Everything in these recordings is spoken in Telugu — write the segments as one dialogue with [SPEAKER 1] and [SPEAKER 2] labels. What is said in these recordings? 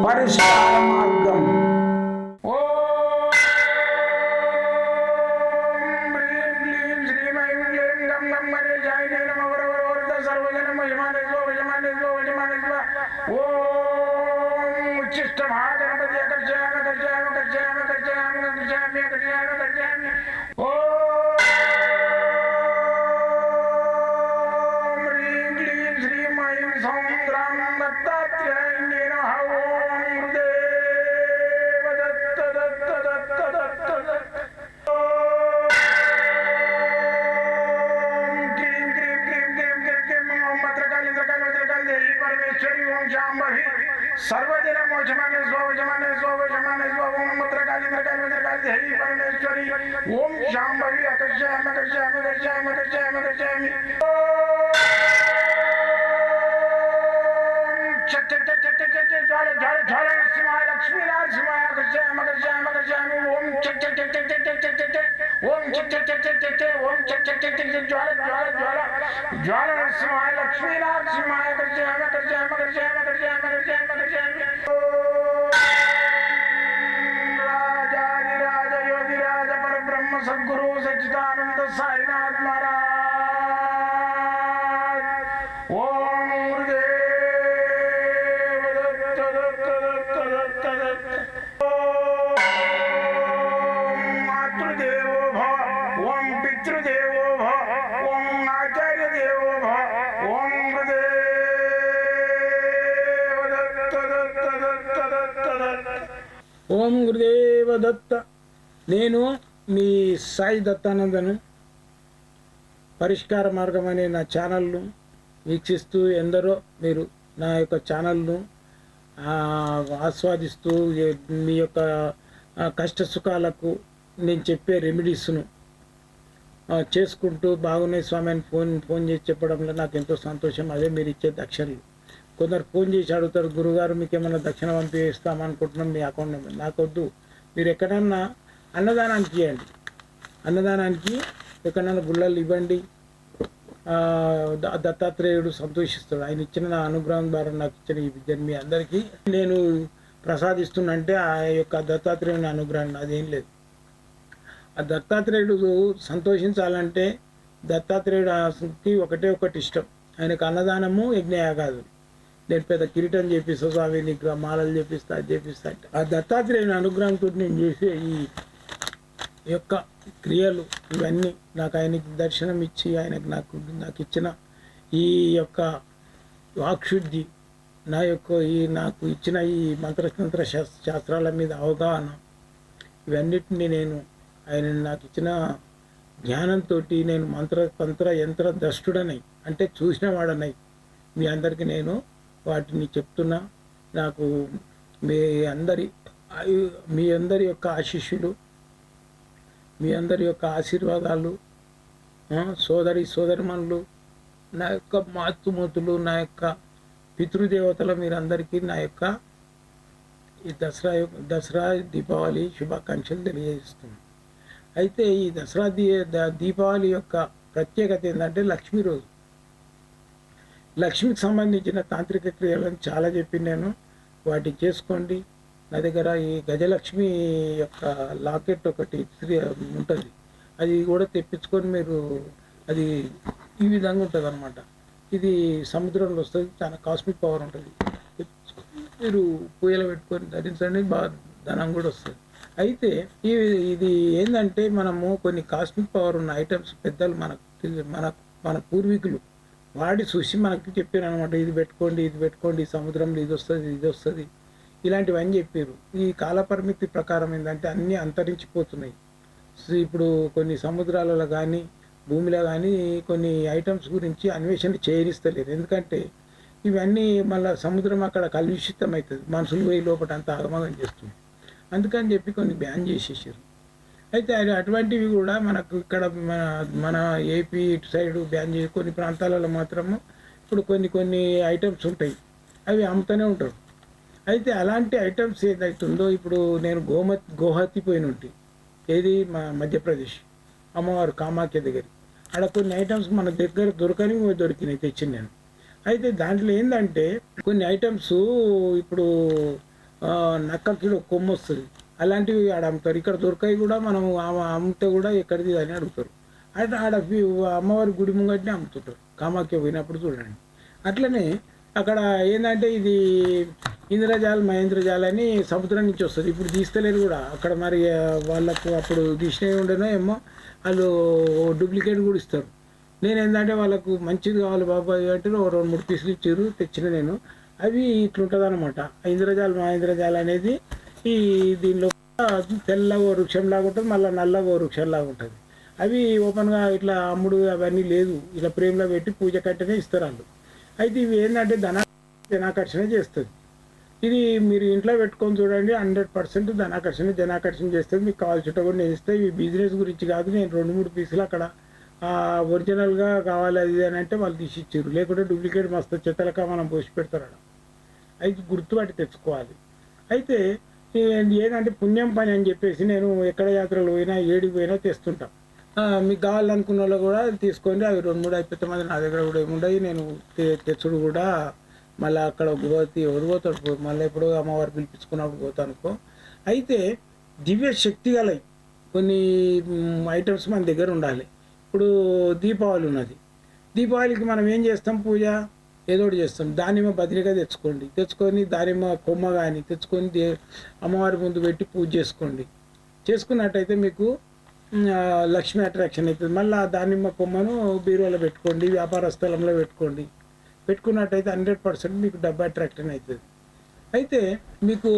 [SPEAKER 1] పరిష్కార మార్గం. सर्वजन मोचमाने स्वजमाने स्वजमाने स्व ओम मुद्रकाली मुद्रकाली मुद्रकाली देवी परमेश्वरी ओम शांभवी अकर्षयामि अकर्षयामि अकर्षयामि अकर्षयामि अकर्षयामि चट चट चट चट चट ज्वाला ज्वाला ज्वाला नरसिंहाय लक्ष्मी नरसिंहाय अकर्षयामि अकर्षयामि अकर्षयामि ओम चट चट चट चट चट चट चट ओम चट चट चट चट चट ओम चट चट चट चट ज्वाला ज्वाला ज्वाला ज्वाला नरसिंहाय लक्ष्मी नरसिंहाय अकर्षयामि अकर्षयामि अकर्षयामि अकर्षयामि अकर्षयामि अकर्षयामि राजाधिराज योगिराज परब्रह्म सद्गुरु सच्चिदानंद साईनाथ महाराज ओम गुरुदेव दत्त दत्त दत्त दत्त दत्त ओम मातृदेवो भव ओम पितृदेवो भव ओम आचार्य देवो भव ओम गुरुदेव दत्त दत्त दत्त दत्त दत्त ఓం గురుదేవ దత్త. నేను మీ సాయి దత్తానందను. పరిష్కార మార్గం అనే నా ఛానల్ను వీక్షిస్తూ ఎందరో మీరు నా యొక్క ఛానల్ను ఆస్వాదిస్తూ మీ యొక్క కష్ట సుఖాలకు నేను చెప్పే రెమెడీస్ను చేసుకుంటూ బాగున్నాయి స్వామి అని ఫోన్ చేసి చెప్పడంలో నాకు ఎంతో సంతోషం. అదే మీరు ఇచ్చే దక్షిణలు. కొందరు ఫోన్ చేసి అడుగుతారు, గురుగారు మీకు ఏమైనా దక్షిణ పంపిస్తామనుకుంటున్నాం మీ అకౌంట్ నెంబర్. నాకొద్దు, మీరు ఎక్కడన్నా అన్నదానానికి ఇవ్వండి. అన్నదానానికి ఎక్కడన్నా గుళ్ళలు ఇవ్వండి. దత్తాత్రేయుడు సంతోషిస్తాడు. ఆయన ఇచ్చిన నా అనుగ్రహం ద్వారా నాకు ఇచ్చిన ఈ విద్యను మీ అందరికీ నేను ప్రసాదిస్తున్నంటే ఆ యొక్క దత్తాత్రేయుని అనుగ్రహం అదేం లేదు. ఆ దత్తాత్రేయుడు సంతోషించాలంటే దత్తాత్రేయుడికి ఒకటి ఇష్టం. ఆయనకు అన్నదానము యజ్ఞయాగాదులు. నేను పెద్ద కిరీటం చేపిస్తా స్వామి, నీకు మాలలు చేపిస్తా అది చేపిస్తా. ఆ దత్తాత్రేయుని అనుగ్రహంతో నేను చేసే ఈ యొక్క క్రియలు ఇవన్నీ నాకు ఆయనకి దర్శనం ఇచ్చి ఆయనకు నాకు ఇచ్చిన ఈ యొక్క వాక్శుద్ధి, నాకు ఇచ్చిన ఈ మంత్రతంత్ర శాస్త్రాల మీద అవగాహన, ఇవన్నిటిని నేను ఆయన నాకు ఇచ్చిన జ్ఞానంతో నేను మంత్రతంత్ర యంత్ర ద్రష్టుడనై అంటే చూసిన వాడనై మీ అందరికీ నేను వాటిని చెప్తున్నా. నాకు మీ అందరి యొక్క ఆశీస్సులు, మీ అందరి యొక్క ఆశీర్వాదాలు, సోదరిమణులు, నా యొక్క మాతృమూర్తులు, నా యొక్క పితృదేవతల మీరందరికీ నా యొక్క ఈ దసరా దీపావళి శుభాకాంక్షలు తెలియజేస్తున్నాను. అయితే ఈ దసరా దీపావళి యొక్క ప్రత్యేకత ఏంటంటే లక్ష్మీ రోజు. లక్ష్మికి సంబంధించిన తాంత్రిక క్రియలను చాలా చెప్పి నేను వాటిని చేసుకోండి. నా దగ్గర ఈ గజలక్ష్మి యొక్క లాకెట్ ఒకటి ఉంటుంది, అది కూడా తెప్పించుకొని మీరు అది ఈ విధంగా ఉంటుంది అన్నమాట. ఇది సముద్రంలో వస్తుంది, చాలా కాస్మిక్ పవర్ ఉంటుంది. మీరు పూయలు పెట్టుకొని ధరించండి, బాగా ధనం కూడా వస్తుంది. అయితే ఇది ఏంటంటే మనము కొన్ని కాస్మిక్ పవర్ ఉన్న ఐటమ్స్ పెద్దలు మన పూర్వీకులు వాడి చూసి మనకి చెప్పారు అనమాట. ఇది పెట్టుకోండి సముద్రంలో ఇది వస్తుంది ఇలాంటివన్నీ చెప్పారు. ఈ కాలపరిమితి ప్రకారం ఏంటంటే అన్నీ అంతరించిపోతున్నాయి. ఇప్పుడు కొన్ని సముద్రాలలో కానీ భూమిలో కానీ కొన్ని ఐటమ్స్ గురించి అన్వేషణ చేయనిస్తలేరు. ఎందుకంటే ఇవన్నీ మళ్ళీ సముద్రం అక్కడ కలుషితం అవుతుంది, మనుషులు పోయి లోపల అంతా ఆగమగం చేస్తుంది. అందుకని చెప్పి కొన్ని బ్యాన్ చేసేసారు. అయితే అటువంటివి కూడా మనకు ఇక్కడ మన ఏపీ ఇటు సైడు బ్యాన్ చేసి కొన్ని ప్రాంతాలలో మాత్రము ఇప్పుడు కొన్ని ఐటమ్స్ ఉంటాయి, అవి అమ్ముతూనే ఉంటారు. అయితే అలాంటి ఐటమ్స్ ఏదైతుందో ఇప్పుడు నేను గోహతి పోయిన ఉంటాయి, ఏది మా మధ్యప్రదేశ్ అమ్మవారు కామాఖ్య దగ్గర, అక్కడ కొన్ని ఐటమ్స్ మన దగ్గర దొరికినాయి తెచ్చింది నేను. అయితే దాంట్లో ఏంటంటే కొన్ని ఐటమ్స్ ఇప్పుడు నక్కకి కొమ్ము వస్తుంది, అలాంటివి ఆడ అమ్ముతారు. ఇక్కడ దొరకాయి కూడా మనం అమ్మితే కూడా ఎక్కడిది అని అడుగుతారు. అంటే ఆడ అమ్మవారి గుడి ముంగట్నే అమ్ముతుంటారు. కామాఖ్య పోయినప్పుడు చూడండి. అట్లనే అక్కడ ఏంటంటే ఇది ఇంద్రజాల్ మహేంద్రజాల్ అని సముద్రం నుంచి వస్తుంది. ఇప్పుడు తీస్తలేరు కూడా అక్కడ. మరి వాళ్ళకు అప్పుడు తీసినవి ఉండేనో ఏమో, వాళ్ళు డూప్లికేట్ కూడా ఇస్తారు. నేను ఏంటంటే వాళ్ళకు మంచిది కావాలి బాబాయ్ అంటే 2-3 పీసులు ఇచ్చారు, తెచ్చిన నేను. అవి ఇట్లుంటుంది అనమాట. ఇంద్రజాల్ మహేంద్రజాల్ అనేది ఈ దీనిలో తెల్లగా వృక్షంలాగా ఉంటుంది, మళ్ళీ నల్లగా వృక్షంలాగా ఉంటుంది. అవి ఓపెన్గా ఇట్లా అమ్ముడు అవన్నీ లేదు, ఇలా ప్రేమలో పెట్టి పూజ కట్టనే ఇస్తారు వాళ్ళు. అయితే ఇవి ఏంటంటే జనాకర్షణ చేస్తుంది. ఇది మీరు ఇంట్లో పెట్టుకొని చూడండి, 100% జనాకర్షణ చేస్తుంది. మీకు కావాల్సిన కూడా నేను ఇస్తాను. ఇవి బిజినెస్ గురించి కాదు. నేను 2-3 పీసులు అక్కడ ఒరిజినల్గా కావాలి అది అని అంటే వాళ్ళు తీసి ఇచ్చారు. లేకుంటే డూప్లికేట్ మస్తు చెత్తలక మనం పోసి పెడతారు అక్కడ. అయితే గుర్తుపట్టి తెచ్చుకోవాలి. అయితే ఏంటంటే పుణ్యం పని అని చెప్పేసి నేను ఎక్కడ యాత్రలు పోయినా ఏడికి పోయినా తెస్తుంటాం. మీకు కావాలనుకున్న వాళ్ళు కూడా తీసుకోండి. అవి 2-3 అయిపోతే మాది నా దగ్గర కూడా ఏముండయి. నేను తెచ్చుడు కూడా మళ్ళీ అక్కడ పోతే ఎవరు పోతాడు, మళ్ళీ ఎప్పుడు అమ్మవారు పిలిపించుకున్నప్పుడు పోతానుకో. అయితే దివ్య శక్తి గలవి కొన్ని ఐటమ్స్ మన దగ్గర ఉండాలి. ఇప్పుడు దీపావళి ఉన్నది. దీపావళికి మనం ఏం చేస్తాం? పూజ ఏదో ఒకటి చేస్తాం. దానిమ్మ బదిలిగా తెచ్చుకొని దానిమ్మ కొమ్మ కానీ తెచ్చుకొని అమ్మవారి ముందు పెట్టి పూజ చేసుకున్నట్టయితే మీకు లక్ష్మీ అట్రాక్షన్ అవుతుంది. మళ్ళీ ఆ దానిమ్మ కొమ్మను బీరువాలో పెట్టుకోండి, వ్యాపార స్థలంలో పెట్టుకున్నట్టయితే 100% మీకు డబ్బు అట్రాక్షన్ అవుతుంది. అయితే మీకు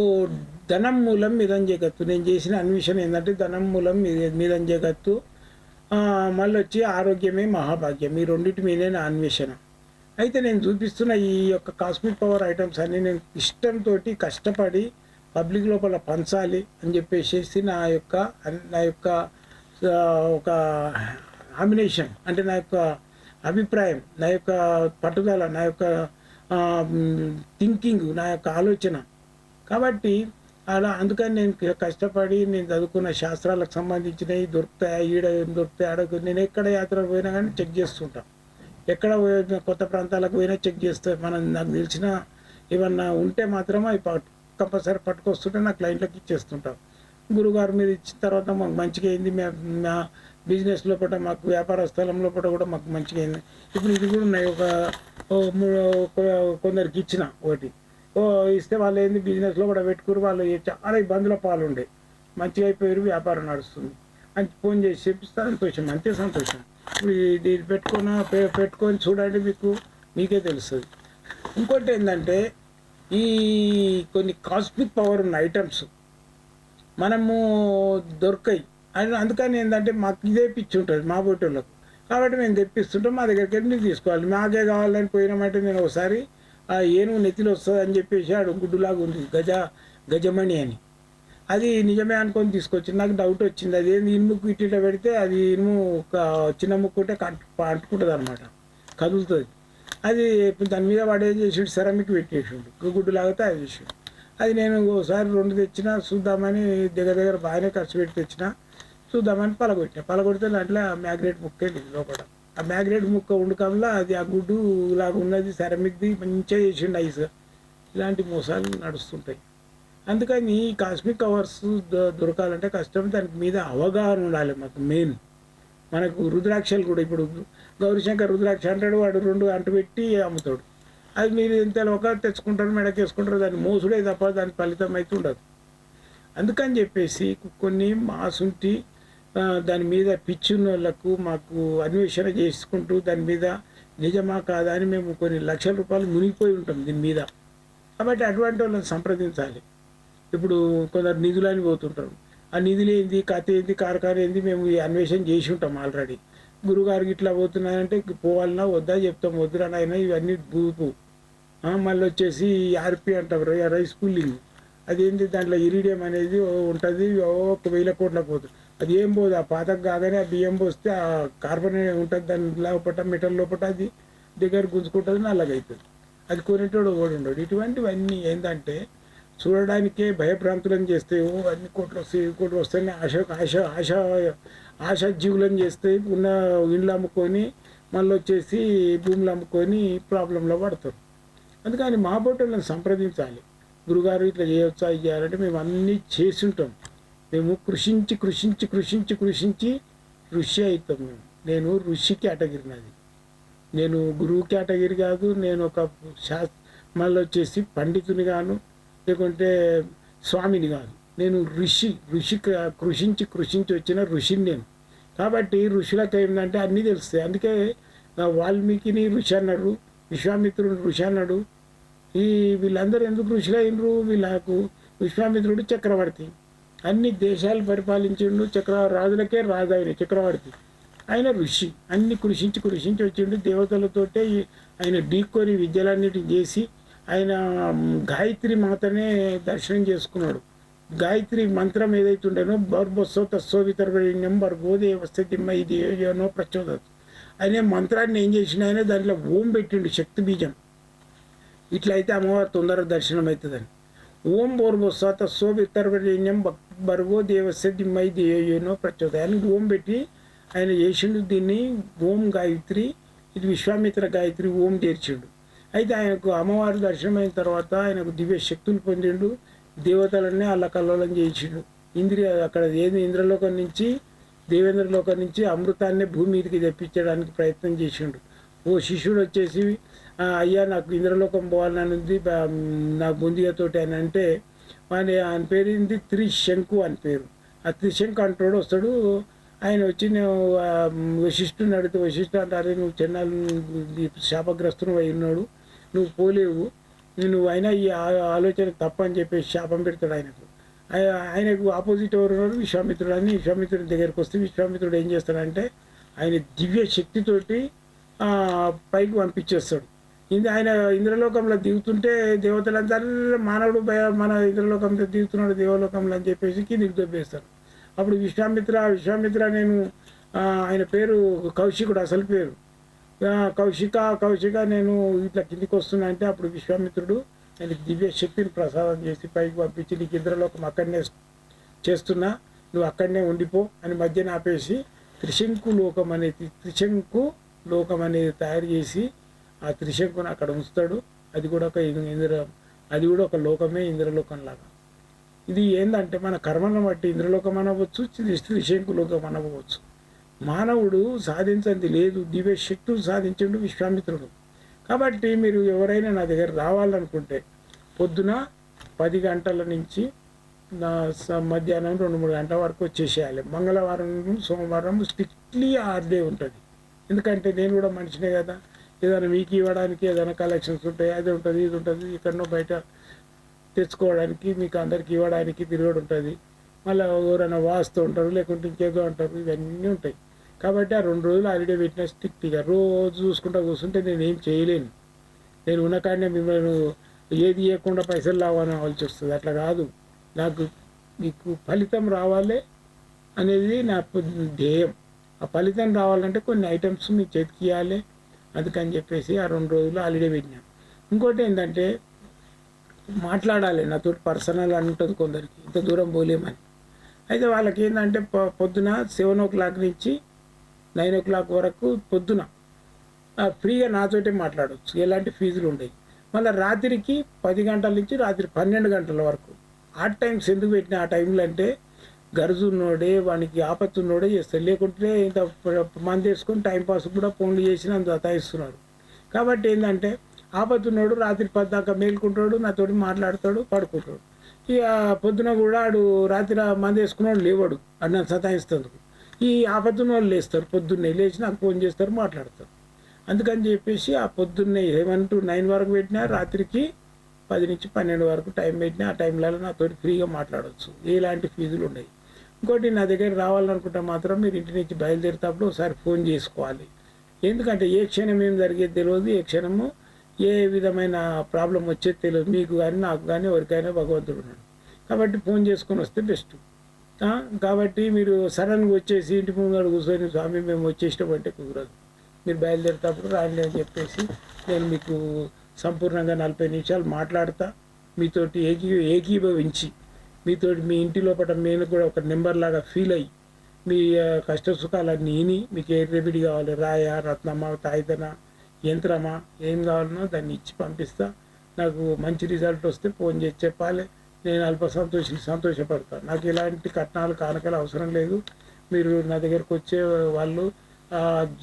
[SPEAKER 1] ధనం మూలం మీదం జగత్తు. నేను చేసిన అన్వేషణ ఏంటంటే ధనం మూలం మీదం జగత్తు, మళ్ళీ వచ్చి ఆరోగ్యమే మహాభాగ్యం. ఈ రెండింటి మీదే నా అన్వేషణ. అయితే నేను చూపిస్తున్న ఈ యొక్క కాస్మిక్ పవర్ ఐటమ్స్ అన్నీ నేను ఇష్టంతో కష్టపడి పబ్లిక్ లోపల పంచాలి అని చెప్పేసి నా యొక్క ఒక హామినేషన్, అంటే నా యొక్క అభిప్రాయం, నా యొక్క పట్టుదల, నా యొక్క థింకింగ్, నా యొక్క ఆలోచన. కాబట్టి అందుకని నేను కష్టపడి నేను చదువుకున్న శాస్త్రాలకు సంబంధించినవి దొరుకుతాయి. ఈడ ఏం దొరుకుతాయి ఆడ. నేను ఎక్కడ యాత్రకు పోయినా కానీ చెక్ చేస్తుంటాను. ఎక్కడ కొత్త ప్రాంతాలకు పోయినా చెక్ చేస్తే నాకు తెలిసిన ఏమన్నా ఉంటే మాత్రం అవి కంపల్సరీ పట్టుకొస్తుంటే నా క్లయింట్లకు ఇచ్చేస్తుంటాం. గురుగారు మీద ఇచ్చిన తర్వాత మాకు మంచిగా అయింది. మా బిజినెస్ లోపల, మాకు వ్యాపార స్థలం లోపల కూడా మాకు మంచిగా అయింది. ఇప్పుడు ఇది కూడా ఉన్నాయి. కొందరికి ఇచ్చిన ఒకటి ఇస్తే వాళ్ళు ఏంది బిజినెస్లో కూడా పెట్టుకుని వాళ్ళు చాలా ఇబ్బందుల పాలుండే మంచిగా అయిపోయారు, వ్యాపారం నడుస్తుంది అని ఫోన్ చేసి చెప్పిస్తే సంతోషం, అంతే సంతోషం. ఇప్పుడు ఇది పెట్టుకొని చూడండి, మీకే తెలుస్తుంది. ఇంకోటి ఏంటంటే ఈ కొన్ని కాస్మిక్ పవర్ ఉన్న ఐటమ్స్ మనము దొరకాయి. అందుకని ఏంటంటే మాకు ఇదే పిచ్చి ఉంటుంది మా బొట్టోళ్ళకు. కాబట్టి మేము తెప్పిస్తుంటాం. మా దగ్గరికి వెళ్ళి మీరు తీసుకోవాలి. మాకే కావాలని పోయినామంటే నేను ఒకసారి ఏనుగు నెత్తిలో వస్తుంది అని చెప్పేసి ఆడు గుడ్డులాగా ఉంది గజమణి అని, అది నిజమే అనుకొని తీసుకొచ్చి నాకు డౌట్ వచ్చింది. అది ఏంది ఇనుముకు ఇట్లా పెడితే అది ఇనుము ఒక చిన్న ముక్కు ఉంటే అంటుకుంటుంది అనమాట, కదులుతుంది. అది దాని మీద వాడు ఏం చేసిండు, సెరామిక్ పెట్టేసిండు, గుడ్డులాగా తయారు చేసిండు. అది నేను ఒకసారి 2 తెచ్చినా చూద్దామని దగ్గర బాగానే ఖర్చు పెట్టి తెచ్చినా చూద్దామని పలగొడితే దాంట్లో మ్యాగ్నెట్ ముక్కే లేదు లోపల. ఆ మ్యాగ్నెట్ ముక్క ఉండకంలో అది ఆ గుడ్డు లాగా ఉన్నది సెరామిక్ది మంచిగా చేసిండు ఐస్. ఇలాంటి మోసాలు నడుస్తుంటాయి. అందుకని ఈ కాస్మిక్ కవర్స్ దొరకాలంటే కష్టం. దానికి మీద అవగాహన ఉండాలి మాకు. మెయిన్ మనకు రుద్రాక్షలు కూడా, ఇప్పుడు గౌరీశంకర్ రుద్రాక్ష అంటాడు, వాడు 2 అంటు పెట్టి అమ్ముతాడు. అది మీరు ఎంత ఒక తెచ్చుకుంటారు, మెడకేసుకుంటారు, దాన్ని మోసుడే తప్ప దాని ఫలితం అయితే ఉండదు. అందుకని చెప్పేసి కొన్ని మాసుంటి దాని మీద పిచ్చున్న వాళ్ళకు మాకు అన్వేషణ చేసుకుంటూ దాని మీద నిజమా కాదా అని మేము కొన్ని లక్షల రూపాయలు మునిగిపోయి ఉంటాం దీని మీద. కాబట్టి అటువంటి వాళ్ళని సంప్రదించాలి. ఇప్పుడు కొందరు నిధులని పోతుంటారు. ఆ నిధులు ఏంది, కథ ఏంది, కారకారు ఏంది, మేము ఈ అన్వేషణ చేసి ఉంటాం ఆల్రెడీ. గురుగారికి ఇట్లా పోతున్నాయంటే పోవాలన్నా వద్దా చెప్తాం, వద్దురానైనా ఇవన్నీ భూపు. మళ్ళీ వచ్చేసి ఆర్పి అంటారు, రైస్ పుల్లింగ్. అదేంటి, దాంట్లో ఇరిడియం అనేది ఉంటుంది, 1,000 కోట్ల పోతుంది. అది ఏం పోదు, ఆ పాతకు కాగానే ఆ బియ్యం పోస్తే ఆ కార్బన్ ఉంటుంది దాని లోపల, మెటల్ లోపల, అది దగ్గర గుంజుకుంటుంది, నల్లగవుతుంది. అది కొనేటోడు కూడా ఉండడు. ఇటువంటివన్నీ ఏంటంటే చూడడానికే భయభ్రాంతులను చేస్తే అన్ని కోట్లు వస్తాయని ఆశ జీవులను చేస్తే ఉన్న ఇండ్లు అమ్ముకొని మళ్ళీ వచ్చేసి భూములు అమ్ముకొని ప్రాబ్లంలో పడతారు. అందుకని మా బొట్టలను సంప్రదించాలి. గురుగారు ఇట్లా చేయొచ్చా ఇది చేయాలంటే మేము అన్నీ చేసి ఉంటాం. మేము కృషించి కృషించి కృషించి కృషించి ఋషి అవుతాం మేము. నేను ఋషి కేటగిరీ నాది. నేను గురువు కేటగిరీ కాదు. నేను ఒక మళ్ళీ వచ్చేసి పండితుని గాను, లేకుంటే స్వామిని కాదు. నేను ఋషి కృషించి కృషించి వచ్చిన ఋషిని నేను. కాబట్టి ఋషులకు ఏంటంటే అన్నీ తెలుస్తాయి. అందుకే వాల్మీకిని ఋషి అన్నారు, విశ్వామిత్రుడు ఋషి అన్నాడు. వీళ్ళందరూ ఎందుకు ఋషులు అయినరు? వీళ్ళకు విశ్వామిత్రుడు చక్రవర్తి, అన్ని దేశాలు పరిపాలించిండు, రాజులకే రాజు ఆయన చక్రవర్తి. ఆయన ఋషి, అన్ని కృషించి కృషించి వచ్చిండు. దేవతలతోటే ఆయన ఢీకొని విద్యలన్నిటిని చేసి ఆయన గాయత్రి మాతనే దర్శనం చేసుకున్నాడు. గాయత్రి మంత్రం ఏదైతే ఉండేనో బర్బొస్సో తస్సో వితర్వణ్యం భర్గోదే వస్తతిమ్మ ఇది ఏనో ప్రచోదత్ అనే మంత్రాన్ని ఏం చేసిన ఆయన దాంట్లో ఓం పెట్టిండు, శక్తి బీజం. ఇట్లయితే అమ్మవారు తొందరగా దర్శనం అవుతుందని. ఓం బోర్బొస్సో తస్సో వితర్వణ్యం భర్గో దేవస్య దిమ్మై దేయేనో ప్రచోదత్ అని ఓం పెట్టి ఆయన చేసిండు. దీన్ని ఓం గాయత్రి, ఇది విశ్వామిత్ర గాయత్రి ఓం చేర్చిండు. అయితే ఆయనకు అమ్మవారి దర్శనం అయిన తర్వాత ఆయనకు దివ్య శక్తులు పొందిండు. దేవతలన్నీ అల్లకల్లోలం చేసిండు. అక్కడ ఏది ఇంద్రలోకం నుంచి దేవేంద్రలోకం నుంచి అమృతాన్ని భూమి మీదకి తెప్పించడానికి ప్రయత్నం చేసిండు. ఓ శిష్యుడు వచ్చేసి అయ్యా నాకు ఇంద్రలోకం పోవాలని ఉంది నా బొందిగతోటి అని అంటే ఆయన పేరు ఏంది త్రిశంకు అని పేరు. ఆ త్రిశంకు అంటాడు వస్తాడు. ఆయన వచ్చి నేను వశిష్ఠుని అడిగితే వశిష్ఠు అంటారే నువ్వు చెన్నాలు శాపగ్రస్తుడు అయి ఉన్నాడు, నువ్వు పోలేవు, నువ్వు అయినా ఈ ఆలోచన తప్పని చెప్పేసి శాపం పెడతాడు ఆయనకు. ఆయనకు ఆపోజిట్ ఎవరు ఉన్నారు? విశ్వామిత్రుడు అని. విశ్వామిత్రుడి దగ్గరికి వస్తే విశ్వామిత్రుడు ఏం చేస్తాడంటే ఆయన దివ్య శక్తితోటి పైకి పంపించేస్తాడు. ఆయన ఇంద్రలోకంలో దిగుతుంటే దేవతలంతా మానవుడు మన ఇంద్రలోకంలో దిగుతున్నాడు దేవలోకంలో అని చెప్పేసి కిందికి దొబ్బేస్తాడు. అప్పుడు విశ్వామిత్ర నేను ఆయన పేరు కౌశికుడు, అసలు పేరు కౌశిక నేను ఇట్లా కిందికి వస్తున్నా అంటే అప్పుడు విశ్వామిత్రుడు ఆయనకి దివ్య శక్తిని ప్రసాదం చేసి పైకి పంపించి నీకు ఇంద్రలోకం అక్కడనే చేస్తున్నా, నువ్వు అక్కడనే ఉండిపో అని మధ్యన ఆపేసి త్రిశంకు లోకం అనేది తయారు చేసి ఆ త్రిశంకుని అక్కడ ఉంచుతాడు. అది కూడా ఒక లోకమే, ఇంద్రలోకం లాగా. ఇది ఏంటంటే మన కర్మను బట్టి ఇంద్రలోకం అనవచ్చు, త్రిశంకు లోకం అనవచ్చు. మానవుడు సాధించింది లేదు, దివ్య శక్తులు సాధించండు విశ్వామిత్రుడు. కాబట్టి మీరు ఎవరైనా నా దగ్గర రావాలనుకుంటే పొద్దున 10 గంటల నుంచి మధ్యాహ్నం 2-3 గంటల వరకు వచ్చేసేయాలి. మంగళవారం సోమవారం స్ట్రిక్ట్లీ హాలిడే ఉంటుంది. ఎందుకంటే నేను కూడా మనిషినే కదా, ఏదైనా మీకు ఇవ్వడానికి ఏదైనా కలెక్షన్స్ ఉంటాయి, అది ఉంటుంది ఇది ఉంటుంది, ఎక్కడనో బయట తెచ్చుకోవడానికి మీకు అందరికి ఇవ్వడానికి తిరగడు ఉంటుంది. మళ్ళీ ఎవరైనా వాస్తూ ఉంటారు, లేకుంటే ఇంకేదో అంటారు, ఇవన్నీ ఉంటాయి. కాబట్టి ఆ 2 రోజులు హాలిడే పెట్టిన స్ట్రిక్ట్గా రోజు చూసుకుంటూ కూర్చుంటే నేను ఏం చేయలేను. నేను ఉన్నకాడనే మిమ్మల్ని ఏది ఇవ్వకుండా పైసలు రావాల్సి వస్తుంది. అట్లా కాదు, నాకు మీకు ఫలితం రావాలి అనేది నా ధ్యేయం. ఆ ఫలితం రావాలంటే కొన్ని ఐటమ్స్ మీ చేతికి ఇవ్వాలి. అందుకని చెప్పేసి ఆ 2 రోజులు హాలిడే పెట్టినాం. ఇంకోటి ఏంటంటే మాట్లాడాలి నాతో, పర్సనల్ అని ఉంటుంది కొందరికి, ఇంత దూరం పోలేమని. అయితే వాళ్ళకి ఏంటంటే పొద్దున 7 o'clock నుంచి 9 o'clock వరకు పొద్దున ఫ్రీగా నాతోటే మాట్లాడవచ్చు, ఎలాంటి ఫీజులు ఉండవు. మళ్ళీ రాత్రికి 10 గంటల నుంచి రాత్రి 12 గంటల వరకు. ఆ టైమ్స్ ఎందుకు పెట్టిన ఆ టైంలో అంటే గరుజున్నోడే వానికి ఆపత్తున్నోడే చేస్తాడు. లేకుంటే ఇంత మంది వేసుకొని టైంపాస్ కూడా ఫోన్లు చేసి అంత అతాయిస్తున్నారు. కాబట్టి ఏంటంటే ఆపత్తున్నోడు రాత్రి 10 దాకా మేలుకుంటాడు, నాతోటి మాట్లాడతాడు, పడుకుంటాడు. ఇక పొద్దున కూడా ఆడు రాత్రి మంది వేసుకున్నాడు లేవాడు, అన్న సతాయిస్తుంది. ఈ ఆపత్తున్న వాళ్ళు లేస్తారు, పొద్దున్నే లేచి నాకు ఫోన్ చేస్తారు, మాట్లాడతారు. అందుకని చెప్పేసి ఆ పొద్దున్నే 7 to 9 వరకు పెట్టినా, రాత్రికి 10 నుంచి 12 వరకు టైం పెట్టినా, ఆ టైంలలో నాతో ఫ్రీగా మాట్లాడవచ్చు, ఎలాంటి ఫీజులు ఉన్నాయి. ఇంకోటి నా దగ్గర రావాలనుకుంటే మాత్రం మీరు ఇంటి నుంచి బయలుదేరేటప్పుడు ఒకసారి ఫోన్ చేసుకోవాలి. ఎందుకంటే ఏ క్షణం ఏం జరిగేది తెలియదు, ఏ క్షణము ఏ విధమైన ప్రాబ్లం వచ్చేది తెలియదు. మీకు కానీ నాకు కానీ ఎవరికైనా భగవంతుడు ఉన్నాడు. కాబట్టి ఫోన్ చేసుకొని వస్తే బెస్ట్. కాబట్టి మీరు సడన్గా వచ్చేసి ఇంటి ముందు కూర్చొని స్వామి మేము వచ్చేసామంటే కుదరదు. మీరు బయలుదేరేటప్పుడు రాండి అని చెప్పేసి నేను మీకు సంపూర్ణంగా 40 నిమిషాలు మాట్లాడతా, మీతోటి ఏకీభవించి మీతోటి మీ ఇంటి లోపల నేను కూడా ఒక నెంబర్ లాగా ఫీల్ అయ్యి మీ కష్ట సుఖాలన్నీ విని మీకు ఏ రెమెడీ కావాలి, రాయ, రత్నమా, తాయితన, యంత్రమా, ఏం కావాలనో దాన్ని ఇచ్చి పంపిస్తా. నాకు మంచి రిజల్ట్ వస్తే ఫోన్ చేసి చెప్పాలి. నేను సంతోషపడతాను. నాకు ఇలాంటి కట్నాలు కానుకలు అవసరం లేదు. మీరు నా దగ్గరకు వచ్చే వాళ్ళు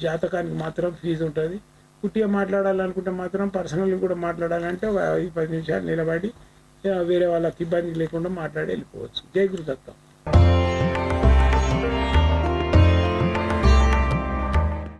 [SPEAKER 1] జాతకానికి మాత్రం ఫీజు ఉంటుంది. కుట్టిగా మాట్లాడాలనుకుంటే మాత్రం పర్సనల్గా కూడా మాట్లాడాలంటే ఒక 5-10 నిమిషాలు నిలబడి వేరే వాళ్ళకి ఇబ్బంది లేకుండా మాట్లాడి వెళ్ళిపోవచ్చు. జై గురుదత్త.